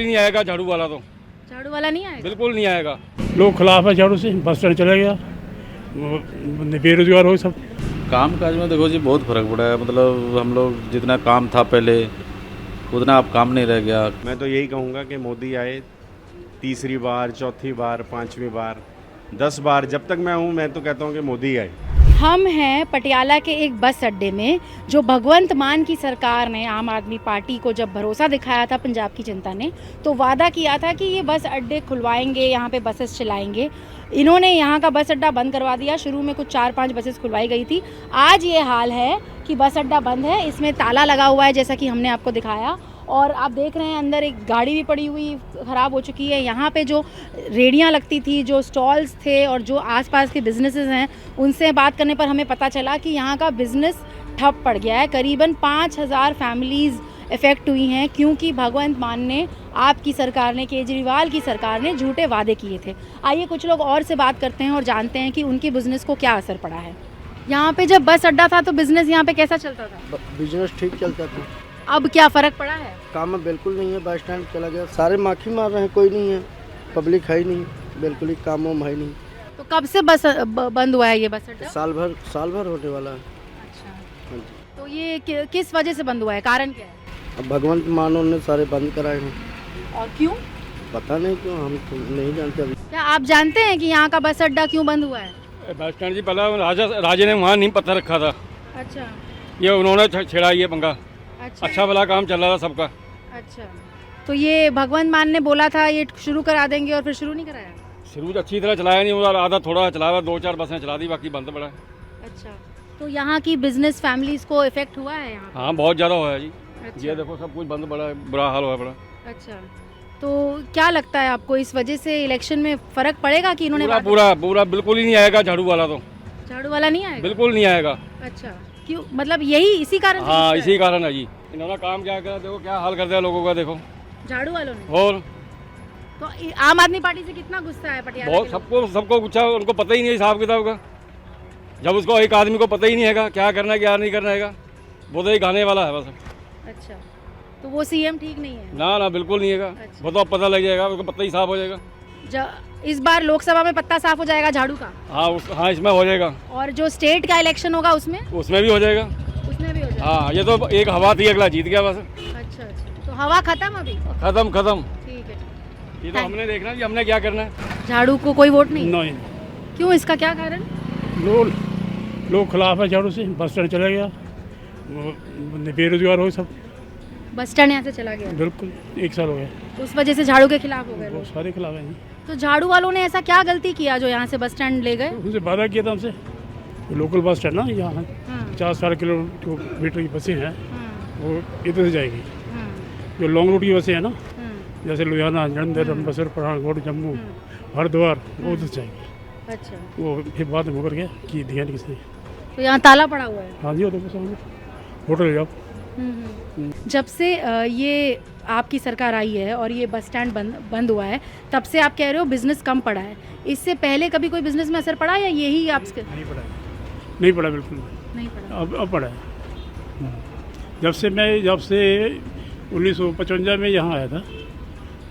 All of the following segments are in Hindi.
नहीं आएगा झाड़ू वाला तो। झाड़ू वाला नहीं आएगा? बिल्कुल नहीं आएगा। लोग खिलाफ है झाड़ू से, बस स्टैंड चला गया, बेरोजगार हो सब। काम काज में देखो जी बहुत फ़र्क पड़ा है, मतलब हम लोग जितना काम था पहले उतना अब काम नहीं रह गया। मैं तो यही कहूँगा कि मोदी आए, तीसरी बार, चौथी बार, पांचवी बार, 10 बार, जब तक मैं हूँ मैं तो कहता हूँ कि मोदी आए। हम हैं पटियाला के एक बस अड्डे में, जो भगवंत मान की सरकार ने, आम आदमी पार्टी को जब भरोसा दिखाया था पंजाब की जनता ने, तो वादा किया था कि ये बस अड्डे खुलवाएंगे, यहाँ पे बसेस चलाएंगे। इन्होंने यहाँ का बस अड्डा बंद करवा दिया। शुरू में कुछ 4-5 बसेस खुलवाई गई थी। आज ये हाल है कि बस अड्डा बंद है, इसमें ताला लगा हुआ है जैसा कि हमने आपको दिखाया, और आप देख रहे हैं अंदर एक गाड़ी भी पड़ी हुई ख़राब हो चुकी है। यहाँ पे जो रेडियाँ लगती थी, जो स्टॉल्स थे और जो आसपास के बिजनेसेस हैं, उनसे बात करने पर हमें पता चला कि यहाँ का बिज़नेस ठप पड़ गया है। करीबन 5000 फैमिलीज़ इफ़ेक्ट हुई हैं, क्योंकि भगवंत मान ने, आपकी सरकार ने, केजरीवाल की सरकार ने झूठे वादे किए थे। आइए कुछ लोग और से बात करते हैं और जानते हैं कि उनके बिज़नेस को क्या असर पड़ा है। यहाँ पे जब बस अड्डा था तो बिज़नेस यहाँ पे कैसा चलता था? बिजनेस ठीक चलता था। अब क्या फ़र्क पड़ा है? काम में बिल्कुल नहीं है, बस स्टैंड चला गया, सारे माखी मार रहे हैं, कोई नहीं है, पब्लिक है ही नहीं, बिल्कुल ही काम वाम है नहीं। तो कब से बस बंद हुआ है ये बस अड्डा? साल भर होने वाला है। अच्छा, हाँ जी। तो ये किस वजह से बंद हुआ है? कारण क्या है? अब भगवंत मानो ने सारे बंद कराए हैं। और क्यों? पता नहीं क्यों, हम तो नहीं जानते अभी। क्या आप जानते हैं कि यहाँ का बस अड्डा क्यों बंद हुआ है? बस स्टैंड जी पहला राजे ने वहाँ नींव पत्थर रखा था, अच्छा ये उन्होंने छेड़ा ये पंगा। अच्छा अच्छा भला काम चल रहा था सबका। अच्छा, तो ये भगवंत मान ने बोला था ये शुरू करा देंगे और फिर शुरू नहीं कराया? शुरू अच्छी तरह चलाया नहीं, उधर आधा थोड़ा चला हुआ, 2-4 बसें चला दी, बाकी बंद पड़ा है। अच्छा, तो यहाँ की बिजनेस फैमिलीज को इफेक्ट हुआ है यहाँ? हाँ बहुत ज़्यादा हुआ है जी। अच्छा। ये देखो सब कुछ बंद पड़ा है, बुरा हाल हुआ पड़ा। अच्छा, तो क्या लगता है आपको इस वजह से इलेक्शन में फर्क पड़ेगा कि इन्होंने पूरा पूरा पूरा बिल्कुल ही नहीं आएगा झाड़ू वाला तो। झाड़ू वाला नहीं आएगा? बिल्कुल नहीं आएगा। अच्छा, क्यों, मतलब यही इसी कारण से? हाँ इसी कारण है जी। इन्होंने काम क्या करा, देखो क्या हाल कर दिया लोगों का, देखो झाड़ू वालों ने। और तो आम आदमी पार्टी से कितना गुस्सा है पटियाला बहुत के लोग? सबको गुस्सा, उनको पता ही नहीं है हिसाब किताब का। जब उसको एक आदमी को पता ही नहीं है क्या करना है क्या नहीं करना है, वो तो एक गाने वाला है बस। अच्छा, तो वो सीएम ठीक नहीं है? ना बिल्कुल नहीं है। अच्छा। वो तो अब पता लग जाएगा, उसको पता ही साफ हो जाएगा। इस बार लोकसभा में पत्ता साफ हो जाएगा झाड़ू का? हाँ इसमें हो जाएगा। और जो स्टेट का इलेक्शन होगा उसमें भी हो जाएगा। उसमें भी हो जाएगा? हाँ ये तो एक हवा थी, अगला जीत गया बस। अच्छा अच्छा, तो हवा खत्म अभी? खत्म। ठीक है। ये तो हमने देखना कि हमने क्या करना है। झाड़ू को कोई वोट नहीं? नहीं, क्यों, इसका क्या कारण? लोग खिलाफ है झाड़ू से, बस स्टैंड चला गया, बेरोजगार हो सब। बस स्टैंड यहाँ से चला गया? बिल्कुल 1 साल हो गया, तो उस वजह से झाड़ू के खिलाफ हो गए बहुत लोग। सारे खिलाफ हैं जी। तो झाड़ू वालों ने ऐसा क्या गलती किया जो यहाँ से बस स्टैंड ले गए? उनसे वादा किया था हमसे, लोकल बस स्टैंड ना यहाँ हाँ, 50-60 किलोमीटर की बसें हैं, हाँ, वो इधर से जाएगी। हाँ, जो लॉन्ग रूट की बसें हैं ना, हाँ, जैसे लुधियाना, जलंधर, अमृतसर, पठानकोट, जम्मू, हरिद्वार, वो उधर से जाएगी। अच्छा, वो फिर बाद में मुकर गया कि दिया नहीं किसने। तो यहाँ ताला पड़ा हुआ है? हाँ जी, वो देखो सामने होटल जाओ। जब से ये आपकी सरकार आई है और ये बस स्टैंड बंद हुआ है, तब से आप कह रहे हो बिजनेस कम पड़ा है। इससे पहले कभी कोई बिजनेस में असर पड़ा या यही आपके? नहीं पड़ा बिल्कुल नहीं पड़ा। अब पड़ा है। जब से 1955 में यहाँ आया था,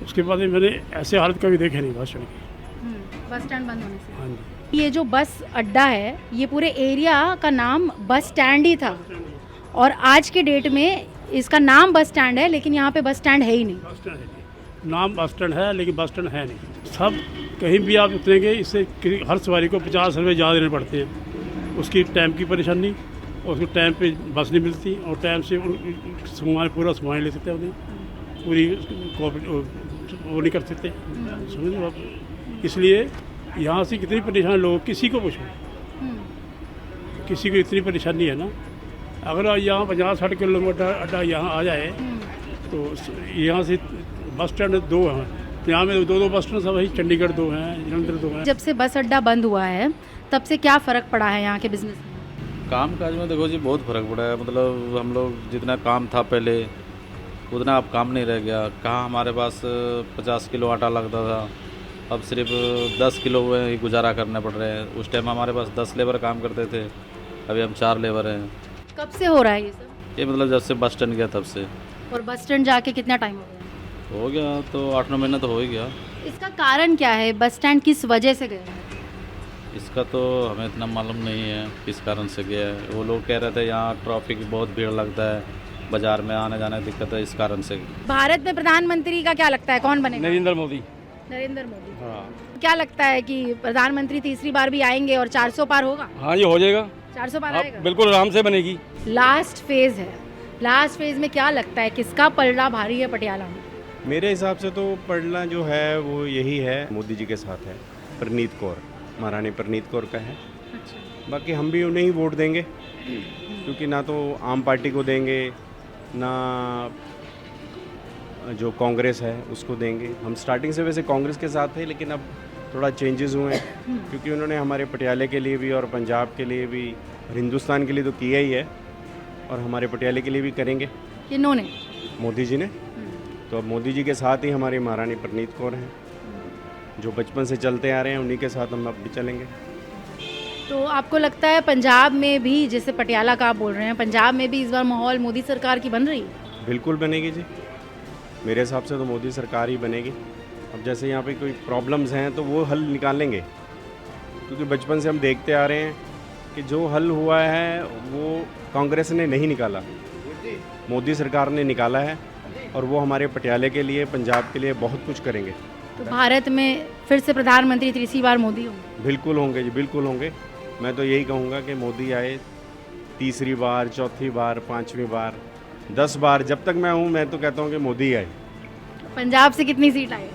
उसके बाद मैंने ऐसे हालत कभी देखे नहीं बस स्टैंड की। बस स्टैंड बंद होने से? हाँ जी। ये जो बस अड्डा है, ये पूरे एरिया का नाम बस स्टैंड ही था, और आज के डेट में इसका नाम बस स्टैंड है, लेकिन यहाँ पे बस स्टैंड है ही नहीं। बस स्टैंड है, नाम बस स्टैंड है लेकिन बस स्टैंड है नहीं। सब कहीं भी आप उतरेंगे, इससे हर सवारी को 50 रुपये ज़्यादा देने पड़ते हैं। उसकी टाइम की परेशानी, और उसको टाइम पे बस नहीं मिलती, और टाइम से पूरा सामान ले सकते हैं, उन्हें पूरी वो नहीं कर सकते, समझ लो आप। इसलिए यहाँ से कितनी परेशान लोग, किसी को पूछो, किसी को इतनी परेशानी है ना। अगर यहाँ 50-60 किलोमीटर अड्डा यहाँ आ जाए, तो यहाँ से बस स्टैंड 2 हैं, यहाँ में 2 बस स्टैंड सब है, चंडीगढ़ 2 हैं, जलंधर 2 हैं। जब से बस अड्डा बंद हुआ है तब से क्या फ़र्क पड़ा है यहाँ के बिजनेस में? काम काज में देखो जी बहुत फ़र्क पड़ा है, मतलब हम लोग जितना काम था पहले उतना अब काम नहीं रह गया। कहाँ हमारे पास 50 किलो आटा लगता था, अब सिर्फ 10 किलो ही गुजारा करने पड़ रहे हैं। उस टाइम हमारे पास 10 लेबर काम करते थे, अभी हम 4 लेबर हैं। कब से हो रहा है ये सब? ये मतलब जब से बस स्टैंड गया तब से। और बस स्टैंड जाके कितना टाइम हो गया? हो गया तो 8-9 महीना तो हो ही गया। इसका कारण क्या है? बस स्टैंड किस वजह से गए हैं? इसका तो हमें इतना मालूम नहीं है किस कारण से गया है। वो लोग कह रहे थे यहाँ ट्रैफिक बहुत भीड़ लगता है, बाजार में आने जाने दिक्कत है, इस कारण से। भारत में प्रधानमंत्री का क्या लगता है, कौन बनेगा? नरेंद्र मोदी। नरेंद्र मोदी। हाँ क्या लगता है कि प्रधानमंत्री तीसरी बार भी आएंगे और 400 पार होगा? हाँ, ये हो जाएगा। 400 पार हाँ, आएगा? बिल्कुल आराम से बनेगी। लास्ट फेज है, लास्ट फेज में क्या लगता है किसका पलड़ा भारी है पटियाला में? मेरे हिसाब से तो पढ़ना जो है वो यही है, मोदी जी के साथ है। परनीत कौर, महारानी परनीत कौर का है। अच्छा। बाकी हम भी उन्हें ही वोट देंगे, क्योंकि ना तो आम पार्टी को देंगे ना जो कांग्रेस है उसको देंगे। हम स्टार्टिंग से वैसे कांग्रेस के साथ थे, लेकिन अब थोड़ा चेंजेस हुए हैं, क्योंकि उन्होंने हमारे पटियाले के लिए भी और पंजाब के लिए भी और हिंदुस्तान के लिए तो किया ही है, और हमारे पटियाले के लिए भी करेंगे किन्होंने? मोदी जी ने। तो अब मोदी जी के साथ ही हमारी महारानी परनीत कौर हैं, जो बचपन से चलते आ रहे हैं, उन्हीं के साथ हम अब भी चलेंगे। तो आपको लगता है पंजाब में भी, जैसे पटियाला का आप बोल रहे हैं, पंजाब में भी इस बार माहौल मोदी सरकार की बन रही है? बिल्कुल बनेगी जी, मेरे हिसाब से तो मोदी सरकार ही बनेगी। अब जैसे यहाँ पे कोई प्रॉब्लम्स हैं तो वो हल निकालेंगे, क्योंकि बचपन से हम देखते आ रहे हैं कि जो हल हुआ है वो कांग्रेस ने नहीं निकाला, मोदी सरकार ने निकाला है, और वो हमारे पटियाले के लिए, पंजाब के लिए बहुत कुछ करेंगे। तो भारत में फिर से प्रधानमंत्री तीसरी बार मोदी होंगे? बिल्कुल होंगे जी, बिल्कुल होंगे। मैं तो यही कहूँगा कि मोदी आए तीसरी बार, चौथी बार, 5वीं बार, 10 बार, जब तक मैं हूँ मैं तो कहता हूँ कि मोदी आए। पंजाब से कितनी सीट आए?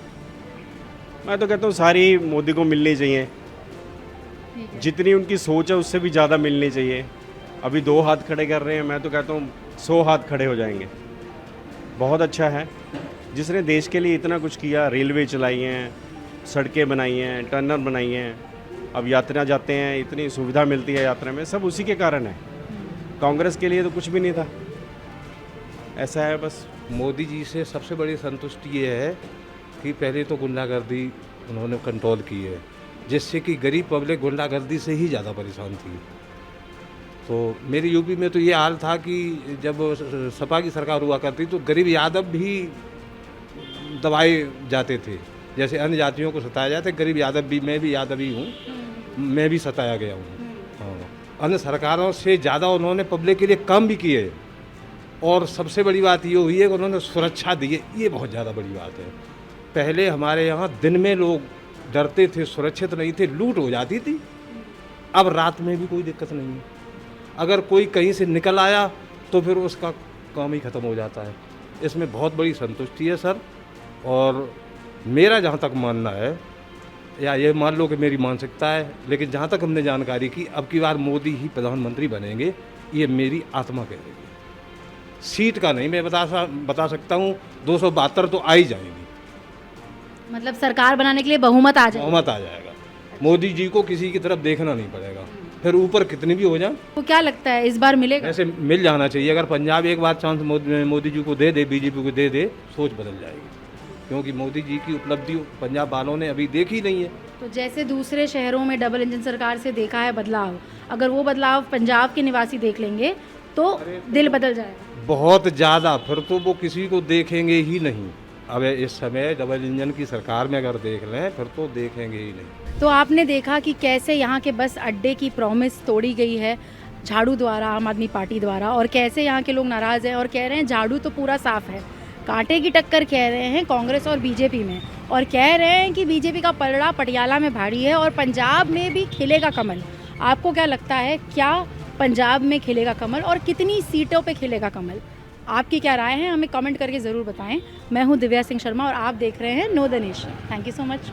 मैं तो कहता हूँ सारी मोदी को मिलनी चाहिए, ठीक है। जितनी उनकी सोच है उससे भी ज़्यादा मिलनी चाहिए। अभी 2 हाथ खड़े कर रहे हैं, मैं तो कहता हूँ 100 हाथ खड़े हो जाएंगे। बहुत अच्छा है, जिसने देश के लिए इतना कुछ किया, रेलवे चलाई हैं, सड़कें बनाई हैं, टनल बनाई हैं, अब यात्रा जाते हैं, इतनी सुविधा मिलती है यात्रा में, सब उसी के कारण है। कांग्रेस के लिए तो कुछ भी नहीं था। ऐसा है बस। मोदी जी से सबसे बड़ी संतुष्टि ये है कि पहले तो गुंडागर्दी उन्होंने कंट्रोल की है, जिससे कि गरीब पब्लिक गुंडागर्दी से ही ज़्यादा परेशान थी। तो मेरी यूपी में तो ये हाल था कि जब सपा की सरकार हुआ करती तो गरीब यादव भी दबाए जाते थे, जैसे अन्य जातियों को सताया जाता है, गरीब यादव भी, मैं भी यादव ही हूँ, मैं भी सताया गया हूँ। हाँ, अन्य सरकारों से ज़्यादा उन्होंने पब्लिक के लिए काम भी किए, और सबसे बड़ी बात ये हुई है कि उन्होंने सुरक्षा दी है, ये बहुत ज़्यादा बड़ी बात है। पहले हमारे यहाँ दिन में लोग डरते थे, सुरक्षित नहीं थे, लूट हो जाती थी। अब रात में भी कोई दिक्कत नहीं है, अगर कोई कहीं से निकल आया तो फिर उसका काम ही ख़त्म हो जाता है। इसमें बहुत बड़ी संतुष्टि है सर, और मेरा जहाँ तक मानना है, या ये मान लो कि मेरी मानसिकता है, लेकिन जहाँ तक हमने जानकारी की, अब की बार मोदी ही प्रधानमंत्री बनेंगे, ये मेरी आत्मा कह रही है। सीट का नहीं मैं बता सकता हूँ, 272 तो आ ही जाएगी। मतलब सरकार बनाने के लिए बहुमत आ जाए? बहुमत आ जाएगा। मोदी जी को किसी की तरफ देखना नहीं पड़ेगा, फिर ऊपर कितनी भी हो जाए। तो क्या लगता है इस बार मिलेगा? ऐसे मिल जाना चाहिए। अगर पंजाब एक बार चांस मोदी जी को दे दे, बीजेपी को दे दे, सोच बदल जाएगी, क्योंकि मोदी जी की उपलब्धि पंजाब वालों ने अभी देखी नहीं है। तो जैसे दूसरे शहरों में डबल इंजन सरकार से देखा है बदलाव, अगर वो बदलाव पंजाब के निवासी देख लेंगे तो दिल बदल जाएगा? बहुत ज़्यादा, फिर तो वो किसी को देखेंगे ही नहीं। अब इस समय डबल इंजन की सरकार में अगर देख लें, फिर तो देखेंगे ही नहीं। तो आपने देखा कि कैसे यहाँ के बस अड्डे की प्रॉमिस तोड़ी गई है झाड़ू द्वारा, आम आदमी पार्टी द्वारा, और कैसे यहाँ के लोग नाराज़ हैं और कह रहे हैं झाड़ू तो पूरा साफ है, कांटे की टक्कर कह रहे हैं कांग्रेस और बीजेपी में, और कह रहे हैं कि बीजेपी का पलड़ा पटियाला में भारी है और पंजाब में भी खिलेगा कमल। आपको क्या लगता है, क्या पंजाब में खिलेगा कमल और कितनी सीटों पे खिलेगा कमल? आपकी क्या राय है, हमें कमेंट करके ज़रूर बताएं। मैं हूं दिव्या सिंह शर्मा और आप देख रहे हैं know the nation. Thank you so much.